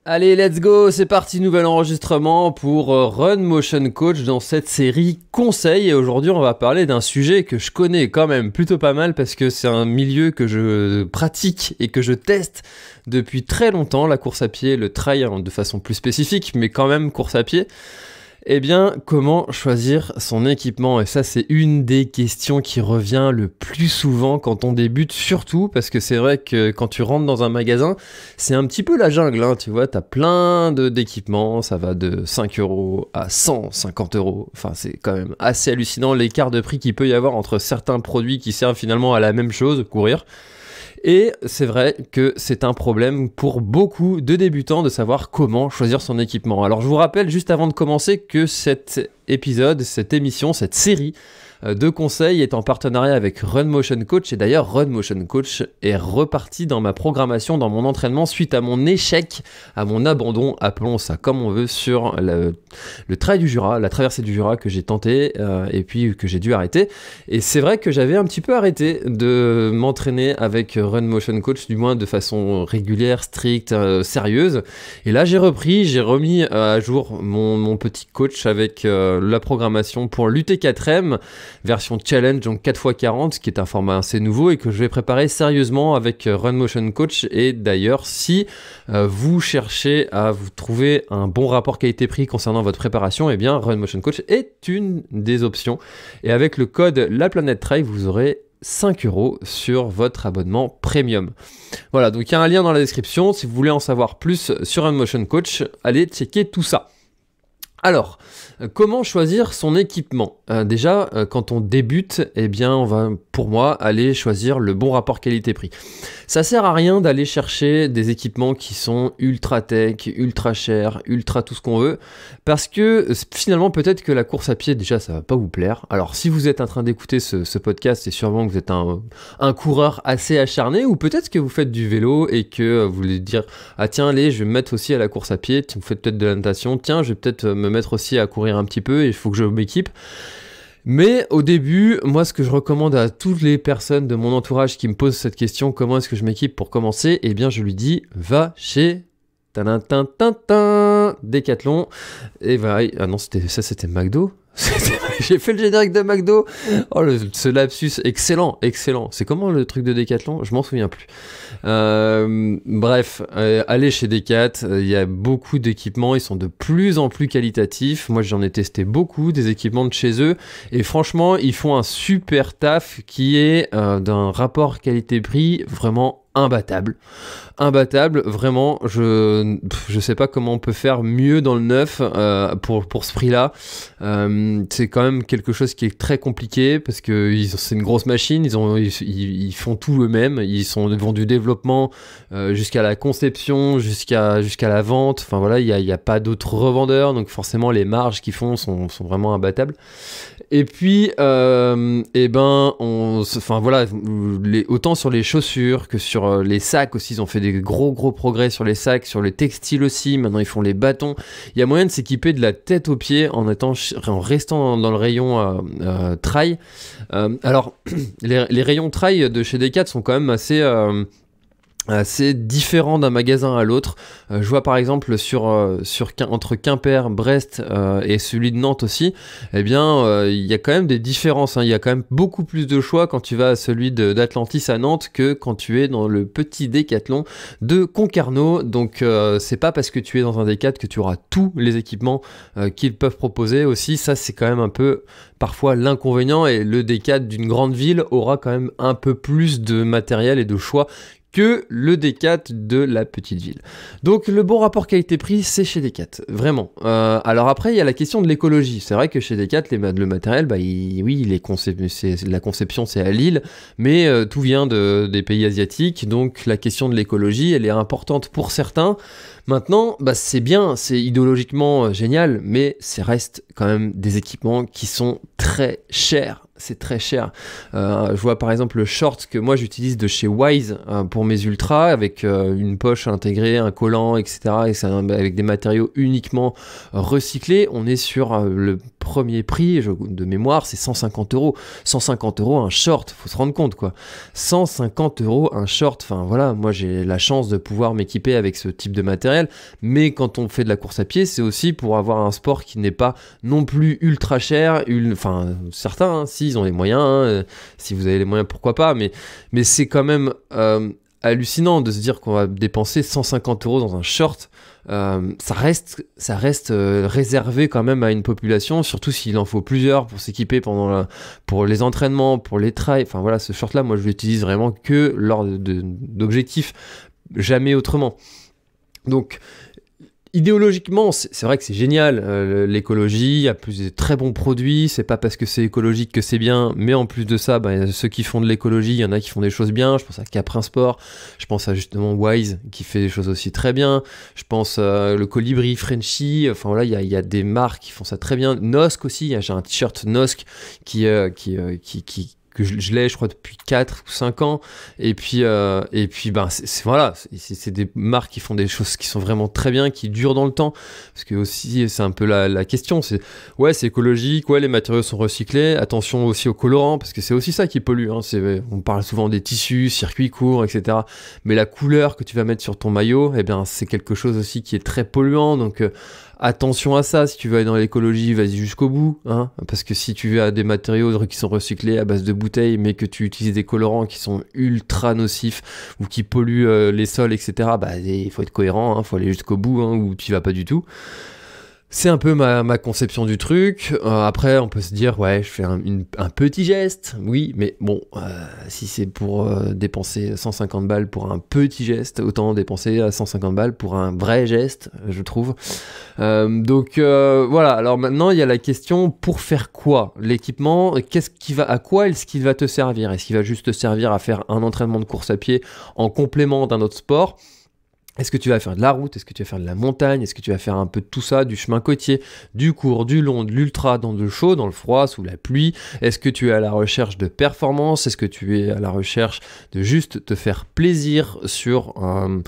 Allez, let's go, c'est parti, nouvel enregistrement pour Run Motion Coach dans cette série conseils. Et aujourd'hui, on va parler d'un sujet que je connais quand même plutôt pas mal parce que c'est un milieu que je pratique et que je teste depuis très longtemps, la course à pied, le trail de façon plus spécifique, mais quand même course à pied. Eh bien, comment choisir son équipement? Et ça, c'est une des questions qui revient le plus souvent quand on débute, surtout parce que c'est vrai que quand tu rentres dans un magasin, c'est un petit peu la jungle, hein, tu vois, t'as plein d'équipements, ça va de 5 € à 150 €. Enfin, c'est quand même assez hallucinant l'écart de prix qu'il peut y avoir entre certains produits qui servent finalement à la même chose, courir. Et c'est vrai que c'est un problème pour beaucoup de débutants de savoir comment choisir son équipement. Alors je vous rappelle juste avant de commencer que cet épisode, cette émission, cette série de conseils est en partenariat avec Run Motion Coach. Et d'ailleurs, Run Motion Coach est reparti dans ma programmation, dans mon entraînement, suite à mon échec, à mon abandon, appelons ça comme on veut, sur le trail du Jura, la traversée du Jura que j'ai tenté et puis que j'ai dû arrêter. Et c'est vrai que j'avais un petit peu arrêté de m'entraîner avec Run Motion Coach, du moins de façon régulière, stricte, sérieuse. Et là, j'ai remis à jour mon petit coach avec la programmation pour l'UT4M, version challenge, donc 4x40, qui est un format assez nouveau et que je vais préparer sérieusement avec Run Motion Coach. Et d'ailleurs, si vous cherchez à vous trouver un bon rapport qualité-prix concernant votre préparation, eh bien Run Motion Coach est une des options. Et avec le code La Planète Trail, vous aurez 5 € sur votre abonnement premium. Voilà, donc il y a un lien dans la description. Si vous voulez en savoir plus sur Run Motion Coach, allez checker tout ça. Alors, comment choisir son équipement? Déjà, quand on débute, eh bien, on va, pour moi, aller choisir le bon rapport qualité-prix. Ça sert à rien d'aller chercher des équipements qui sont ultra tech, ultra chers, ultra tout ce qu'on veut, parce que finalement, peut-être que la course à pied, déjà, ça va pas vous plaire. Alors, si vous êtes en train d'écouter ce podcast, c'est sûrement que vous êtes un coureur assez acharné, ou peut-être que vous faites du vélo et que vous voulez dire, ah tiens, allez, je vais me mettre aussi à la course à pied, vous faites peut-être de la natation, tiens, je vais peut-être me mettre aussi à courir un petit peu et il faut que je m'équipe. Mais au début, moi, ce que je recommande à toutes les personnes de mon entourage qui me posent cette question, comment est-ce que je m'équipe pour commencer? Eh bien, je lui dis, va chez Decathlon. Et voilà, ah non, c'était McDo. J'ai fait le générique de McDo. Oh, ce lapsus, excellent. C'est comment le truc de Decathlon? Je m'en souviens plus. Bref, allez chez Decat. Il y a beaucoup d'équipements. Ils sont de plus en plus qualitatifs. Moi, j'en ai testé beaucoup des équipements de chez eux. Et franchement, ils font un super taf qui est d'un rapport qualité-prix vraiment imbattable, vraiment. Je sais pas comment on peut faire mieux dans le neuf pour ce prix-là. C'est quand même quelque chose qui est très compliqué parce que c'est une grosse machine. Ils font tout eux-mêmes. Ils vont du développement jusqu'à la conception, jusqu'à la vente. Enfin voilà, il y a pas d'autres revendeurs, donc forcément les marges qu'ils font sont vraiment imbattables. Et puis, enfin voilà, autant sur les chaussures que sur les sacs aussi, ils ont fait des gros progrès sur les sacs, sur les textiles aussi. Maintenant, ils font les bâtons. Il y a moyen de s'équiper de la tête aux pieds en restant dans le rayon trail. Alors, les rayons trail de chez Decat sont quand même assez différent d'un magasin à l'autre. Je vois par exemple entre Quimper, Brest et celui de Nantes aussi, eh bien il y a quand même des différences, hein. Il y a quand même beaucoup plus de choix quand tu vas à celui d'Atlantis à Nantes que quand tu es dans le petit Décathlon de Concarneau. Donc c'est pas parce que tu es dans un Décat que tu auras tous les équipements qu'ils peuvent proposer aussi. Ça, c'est quand même un peu parfois l'inconvénient, et le Décat d'une grande ville aura quand même un peu plus de matériel et de choix que le Decat de la petite ville. Donc le bon rapport qualité-prix, c'est chez Decat, vraiment. Alors après, il y a la question de l'écologie. C'est vrai que chez Decat, le matériel, la conception c'est à Lille, mais tout vient des pays asiatiques, donc la question de l'écologie, elle est importante pour certains. Maintenant, c'est bien, c'est idéologiquement génial, mais ça reste quand même des équipements qui sont très chers. C'est très cher. Je vois par exemple le short que moi j'utilise de chez Wise pour mes ultras, avec une poche intégrée, un collant, etc. Et avec des matériaux uniquement recyclés. On est sur le premier prix, de mémoire, c'est 150 euros. 150 euros un short, faut se rendre compte quoi. 150 euros un short, enfin voilà, moi j'ai la chance de pouvoir m'équiper avec ce type de matériel, mais quand on fait de la course à pied, c'est aussi pour avoir un sport qui n'est pas non plus ultra cher, enfin certains, s'ils ont les moyens, si vous avez les moyens, pourquoi pas, mais c'est quand même hallucinant de se dire qu'on va dépenser 150 euros dans un short. Ça reste réservé quand même à une population, surtout s'il en faut plusieurs pour s'équiper pour les entraînements, pour les trails. Enfin voilà, ce short là, moi je l'utilise vraiment que lors d'objectifs, jamais autrement. Donc idéologiquement, c'est vrai que c'est génial, l'écologie, il y a plus de très bons produits, c'est pas parce que c'est écologique que c'est bien, mais en plus de ça, il y a ceux qui font de l'écologie, il y en a qui font des choses bien, je pense à Caprin Sport, je pense à justement Wise qui fait des choses aussi très bien, je pense le Colibri, Frenchy, enfin voilà, il y a des marques qui font ça très bien, Nosk aussi, j'ai un t-shirt Nosk que je l'ai, je crois, depuis 4 ou 5 ans. Et puis voilà, c'est des marques qui font des choses qui sont vraiment très bien, qui durent dans le temps. Parce que aussi, c'est un peu la question. C'est écologique, les matériaux sont recyclés. Attention aussi aux colorants, parce que c'est aussi ça qui pollue. Hein. On parle souvent des tissus, circuits courts, etc. Mais la couleur que tu vas mettre sur ton maillot, c'est quelque chose aussi qui est très polluant. Donc, attention à ça, si tu veux aller dans l'écologie, vas-y jusqu'au bout, hein, parce que si tu as des matériaux qui sont recyclés à base de bouteilles, mais que tu utilises des colorants qui sont ultra nocifs ou qui polluent les sols, etc., il faut être cohérent, il faut aller jusqu'au bout, ou tu vas pas du tout. C'est un peu ma conception du truc. Après, on peut se dire, je fais un petit geste. Oui, mais bon, si c'est pour dépenser 150 balles pour un petit geste, autant dépenser 150 balles pour un vrai geste, je trouve. Donc voilà, alors maintenant, il y a la question, pour faire quoi? L'équipement, à quoi est-ce qu'il va te servir? Est-ce qu'il va juste te servir à faire un entraînement de course à pied en complément d'un autre sport? Est-ce que tu vas faire de la route? Est-ce que tu vas faire de la montagne? Est-ce que tu vas faire un peu de tout ça, du chemin côtier, du court, du long, de l'ultra, dans le chaud, dans le froid, sous la pluie? Est-ce que tu es à la recherche de performance? Est-ce que tu es à la recherche de juste te faire plaisir sur le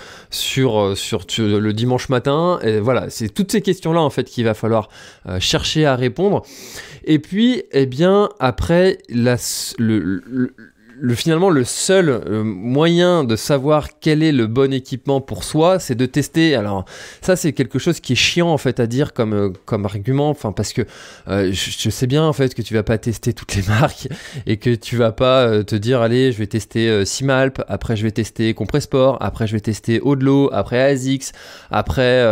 dimanche matin? Et voilà, c'est toutes ces questions-là en fait qu'il va falloir chercher à répondre. Et puis, après, finalement, le seul moyen de savoir quel est le bon équipement pour soi, c'est de tester. Alors, ça, c'est quelque chose qui est chiant, en fait, à dire comme argument, parce que je sais bien, en fait, que tu vas pas tester toutes les marques et que tu vas pas te dire, allez, je vais tester Simalp, après, je vais tester Compressport, après, je vais tester Odlo, après ASICS, après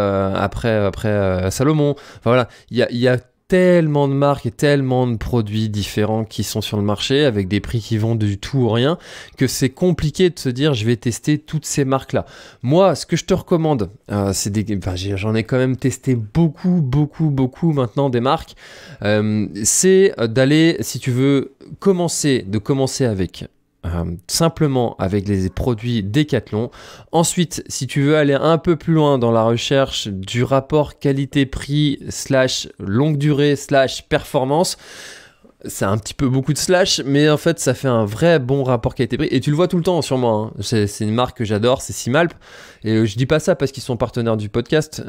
Salomon. Enfin, voilà, il y a tellement de marques et tellement de produits différents qui sont sur le marché avec des prix qui vont du tout au rien que c'est compliqué de se dire je vais tester toutes ces marques là. Moi, ce que je te recommande, j'en ai quand même testé beaucoup maintenant des marques, c'est d'aller, si tu veux commencer avec simplement avec les produits Decathlon. Ensuite, si tu veux aller un peu plus loin dans la recherche du rapport qualité-prix / longue durée / performance, c'est un petit peu beaucoup de slash, mais en fait ça fait un vrai bon rapport qualité-prix et tu le vois tout le temps sur moi, hein. C'est une marque que j'adore, c'est Simalp, et je dis pas ça parce qu'ils sont partenaires du podcast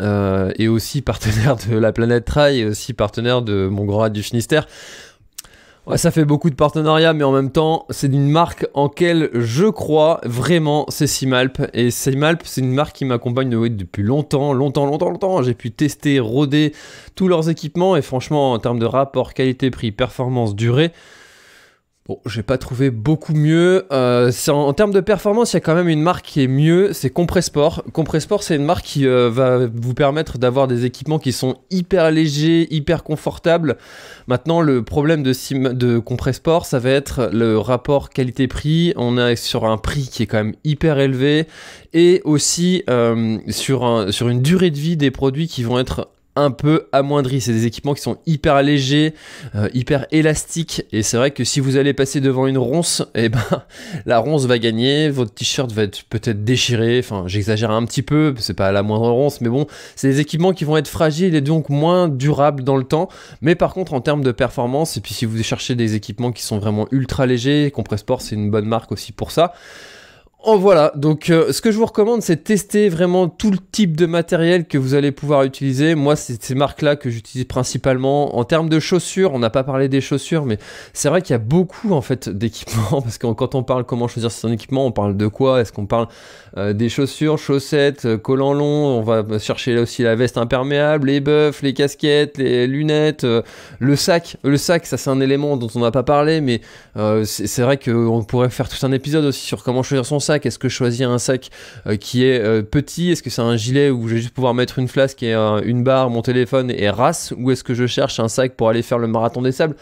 et aussi partenaires de la Planète Trail et aussi partenaires de mon Grand Raid du Finistère. Ouais, ça fait beaucoup de partenariats, mais en même temps, c'est une marque en laquelle je crois vraiment, c'est Simalp. Et Simalp, c'est une marque qui m'accompagne depuis longtemps. J'ai pu tester, roder tous leurs équipements et franchement, en termes de rapport qualité-prix, performance, durée, bon, j'ai pas trouvé beaucoup mieux. En termes de performance, il y a quand même une marque qui est mieux, c'est Compressport. Compressport, c'est une marque qui va vous permettre d'avoir des équipements qui sont hyper légers, hyper confortables. Maintenant, le problème de Compressport, ça va être le rapport qualité-prix. On est sur un prix qui est quand même hyper élevé et aussi sur une durée de vie des produits qui vont être un peu amoindri. C'est des équipements qui sont hyper légers, hyper élastiques, et c'est vrai que si vous allez passer devant une ronce, la ronce va gagner, votre t-shirt va être peut-être déchiré, enfin j'exagère un petit peu, c'est pas la moindre ronce, mais bon, c'est des équipements qui vont être fragiles et donc moins durables dans le temps, mais par contre en termes de performance, et puis si vous cherchez des équipements qui sont vraiment ultra légers, Compressport c'est une bonne marque aussi pour ça. Voilà, donc ce que je vous recommande, c'est de tester vraiment tout le type de matériel que vous allez pouvoir utiliser. Moi, c'est ces marques-là que j'utilise principalement. En termes de chaussures, on n'a pas parlé des chaussures, mais c'est vrai qu'il y a beaucoup en fait d'équipements, parce que quand on parle comment choisir son équipement, on parle de quoi? Est-ce qu'on parle des chaussures, chaussettes, collants longs? On va chercher là aussi la veste imperméable, les buffs, les casquettes, les lunettes, le sac. Le sac, ça c'est un élément dont on n'a pas parlé, mais c'est vrai qu'on pourrait faire tout un épisode aussi sur comment choisir son sac. Est-ce que je choisis un sac qui est petit? Est-ce que c'est un gilet où je vais juste pouvoir mettre une flasque et une barre, mon téléphone et race? Ou est-ce que je cherche un sac pour aller faire le marathon des sables?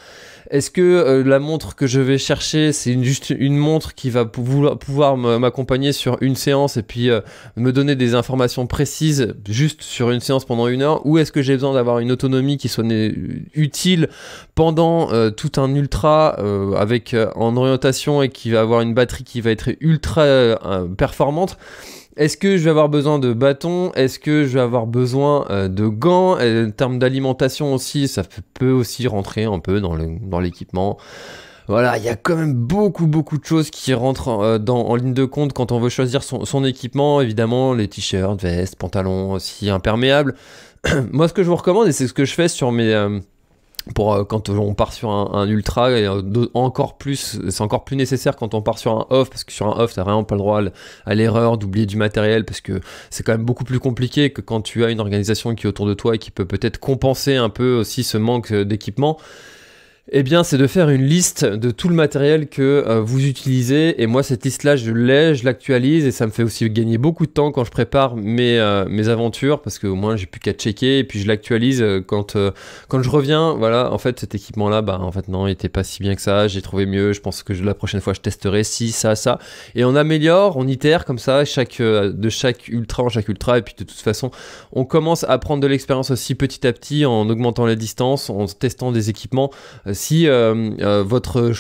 Est-ce que la montre que je vais chercher, c'est juste une montre qui va pouvoir m'accompagner sur une séance et puis me donner des informations précises juste sur une séance pendant 1 heure? Ou est-ce que j'ai besoin d'avoir une autonomie qui soit utile pendant tout un ultra avec en orientation et qui va avoir une batterie qui va être ultra performante? Est-ce que je vais avoir besoin de bâtons? Est-ce que je vais avoir besoin de gants? En termes d'alimentation aussi, ça peut aussi rentrer un peu dans l'équipement. Voilà, il y a quand même beaucoup de choses qui rentrent en ligne de compte quand on veut choisir son équipement. Évidemment, les t-shirts, vestes, pantalons aussi imperméables. Moi, ce que je vous recommande, et c'est ce que je fais sur mes... quand on part sur un ultra, et encore plus, c'est encore plus nécessaire quand on part sur un off, parce que sur un off t'as vraiment pas le droit à l'erreur d'oublier du matériel, parce que c'est quand même beaucoup plus compliqué que quand tu as une organisation qui est autour de toi et qui peut peut-être compenser un peu aussi ce manque d'équipement. Eh bien, c'est de faire une liste de tout le matériel que vous utilisez. Et moi, cette liste-là, je l'actualise et ça me fait aussi gagner beaucoup de temps quand je prépare mes aventures, parce qu'au moins, j'ai plus qu'à checker et puis je l'actualise quand je reviens. Voilà, en fait, cet équipement-là, en fait, non, il était pas si bien que ça. J'ai trouvé mieux. Je pense que la prochaine fois, je testerai ci, ça. Et on améliore, on itère comme ça, de chaque ultra en chaque ultra. Et puis, de toute façon, on commence à prendre de l'expérience aussi petit à petit en augmentant la distance, en testant des équipements. Si votre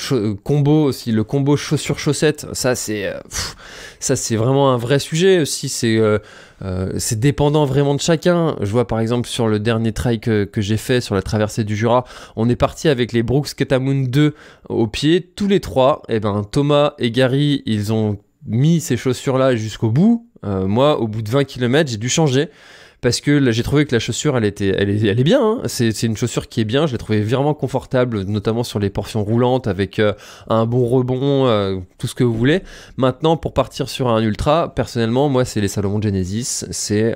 combo aussi, le combo chaussures-chaussettes, ça c'est vraiment un vrai sujet aussi. C'est dépendant vraiment de chacun. Je vois par exemple sur le dernier trail que j'ai fait sur la traversée du Jura, on est parti avec les Brooks Ketamoun 2 au pied, tous les trois. Et Thomas et Gary, ils ont mis ces chaussures-là jusqu'au bout. Moi, au bout de 20 km, j'ai dû changer. Parce que là, j'ai trouvé que la chaussure, elle est bien, hein. C'est une chaussure qui est bien, je l'ai trouvée vraiment confortable, notamment sur les portions roulantes, avec un bon rebond, tout ce que vous voulez. Maintenant, pour partir sur un ultra, personnellement, moi, c'est les Salomon Genesis, c'est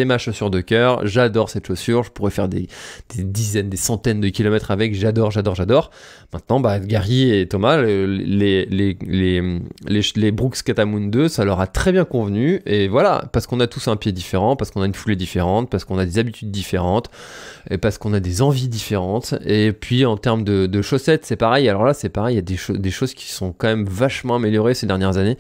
ma chaussure de cœur, j'adore cette chaussure, je pourrais faire des dizaines, des centaines de kilomètres avec, j'adore. Maintenant, Gary et Thomas, les Brooks Ketamoun 2, ça leur a très bien convenu, et voilà, parce qu'on a tous un pied différent, parce qu'on a une foulée différentes, parce qu'on a des habitudes différentes, et parce qu'on a des envies différentes. Et puis en termes de chaussettes, c'est pareil. Alors là, c'est pareil, il y a des choses qui sont quand même vachement améliorées ces dernières années.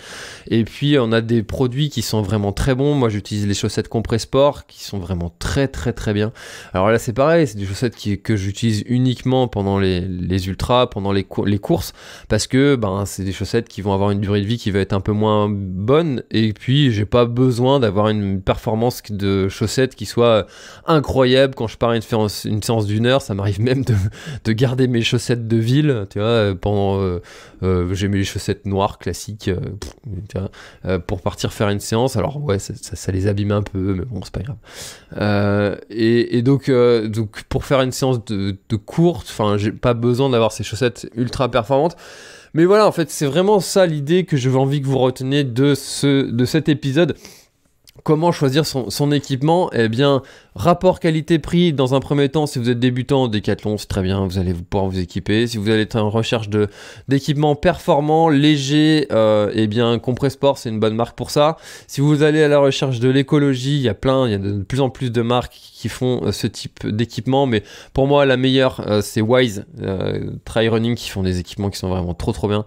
Et puis on a des produits qui sont vraiment très bons. Moi, j'utilise les chaussettes Compressport qui sont vraiment très bien. Alors là, c'est pareil, c'est des chaussettes que j'utilise uniquement pendant les ultras, pendant les courses, parce que c'est des chaussettes qui vont avoir une durée de vie qui va être un peu moins bonne. Et puis j'ai pas besoin d'avoir une performance de chaussettes qui soit incroyable quand je pars une séance d'1 heure. Ça m'arrive même de garder mes chaussettes de ville, tu vois, pendant j'ai mes chaussettes noires classiques, tu vois, pour partir faire une séance. Alors ouais, ça les abîme un peu, mais bon, c'est pas grave. Et donc pour faire une séance de courte, j'ai pas besoin d'avoir ces chaussettes ultra performantes. Mais voilà, en fait, c'est vraiment ça l'idée que j'avais envie que vous reteniez de cet épisode. Comment choisir son équipement? Eh bien, rapport qualité-prix, dans un premier temps, si vous êtes débutant, Decathlon, c'est très bien, vous allez pouvoir vous équiper. Si vous allez être en recherche d'équipements performants, légers, eh bien, Compressport, c'est une bonne marque pour ça. Si vous allez à la recherche de l'écologie, il y a de plus en plus de marques qui font ce type d'équipement, mais pour moi, la meilleure, c'est Wise Trail Running, qui font des équipements qui sont vraiment trop bien.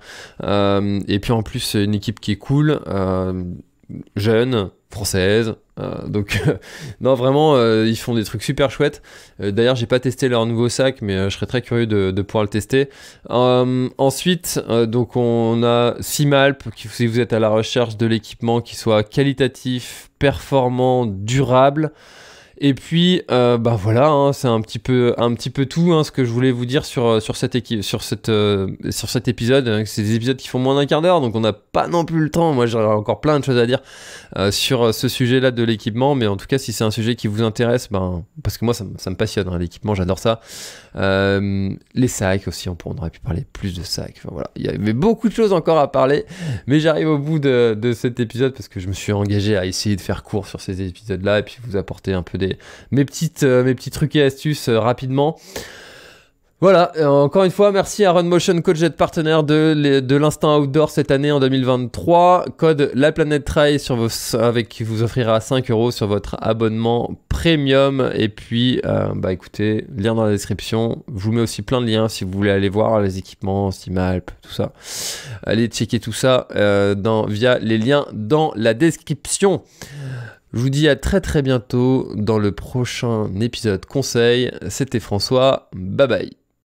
Et puis en plus, c'est une équipe qui est cool, jeune, française, donc non, vraiment ils font des trucs super chouettes. D'ailleurs, j'ai pas testé leur nouveau sac, mais je serais très curieux de pouvoir le tester. Ensuite, donc on a Simalp, si vous êtes à la recherche de l'équipement qui soit qualitatif, performant, durable. Et puis, bah voilà, hein, c'est un petit peu tout hein, ce que je voulais vous dire sur cet épisode. C'est des épisodes qui font moins d'un quart d'heure, donc on n'a pas non plus le temps. Moi, j'aurais encore plein de choses à dire sur ce sujet-là de l'équipement, mais en tout cas, si c'est un sujet qui vous intéresse, parce que moi, ça me passionne, hein, l'équipement, j'adore ça. Les sacs aussi, on aurait pu parler plus de sacs. Enfin, voilà. Il y avait beaucoup de choses encore à parler, mais j'arrive au bout de cet épisode parce que je me suis engagé à essayer de faire court sur ces épisodes-là et puis vous apporter un peu mes petits trucs et astuces rapidement. Voilà, encore une fois, merci à Run Motion Coach d'être partenaire de l'Instinct Outdoor cette année en 2023. Code La Planète Trail qui vous offrira 5€ sur votre abonnement premium. Et puis, écoutez, lien dans la description. Je vous mets aussi plein de liens si vous voulez aller voir les équipements, Steamalp, tout ça. Allez checker tout ça via les liens dans la description. Je vous dis à très très bientôt dans le prochain épisode conseil. C'était François, bye bye.